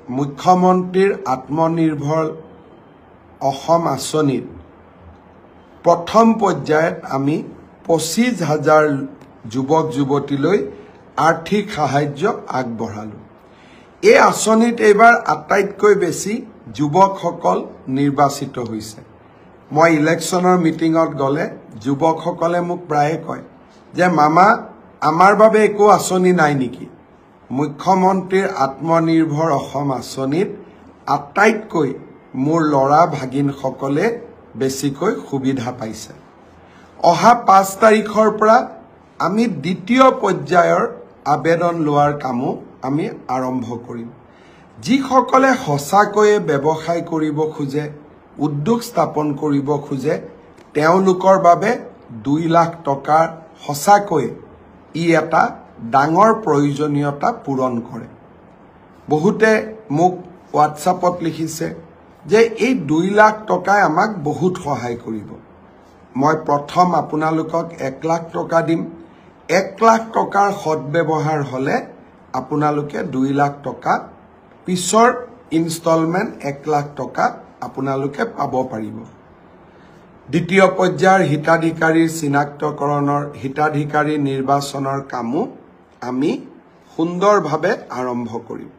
মুখ্যমন্ত্ৰীৰ আত্মনিৰ্ভৰ অসম আঁচনিত প্ৰথম পৰ্যায়ত আমি 25,000 যুৱক যুৱতীলৈ আৰ্থিক সাহায্য আগবঢ়ালো। এই আঁচনিত এইবাৰ আটাইতকৈ বেছি যুৱকসকল নিৰ্বাচিত হৈছে। মই ইলেকশ্যনৰ মিটিঙত গ'লে যুৱকসকলে মোক প্ৰায়ে কয় যে মামা আমাৰ বাবে একো আঁচনি নাই নেকি? মুখ্যমন্ত্ৰীৰ আত্মনিৰ্ভৰ অসম আঁচনিত আটাইতকৈ মোৰ ল'ৰা ভাগিনসকলে বেছিকৈ সুবিধা পাইছে। অহা 5 তাৰিখৰ পৰা আমি দ্বিতীয় পৰ্যায়ৰ আবেদন লোৱাৰ কামো আমি আৰম্ভ কৰিম। যিসকলে সঁচাকৈয়ে ব্যৱসায় কৰিব খোজে, উদ্যোগ স্থাপন কৰিব খোজে, তেওঁলোকৰ বাবে 2 লাখ টকাৰ সঁচাকৈ ই এটা ডাঙৰ প্ৰয়োজনীয়তা পূৰণ কৰে। বহুতে মোক হোৱাটছআপত লিখিছে যে এই 2 লাখ টকাই আমাক বহুত সহায় কৰিব। মই প্ৰথম আপোনালোকক 1 লাখ টকা দিম। 1 লাখ টকাৰ সদ্ব্যৱহাৰ হলে আপোনালোকে 2 লাখ টকা পিছৰ ইনষ্টলমেন্ট 1 লাখ টকা আপোনালোকে পাব পাৰিব। দ্বিতীয় পৰ্যায়ৰ হিতাধিকাৰীৰ চিনাক্তকৰণৰ হিতাধিকাৰী নিৰ্বাচনৰ কামো আমি সুন্দৰভাৱে আৰম্ভ কৰিম।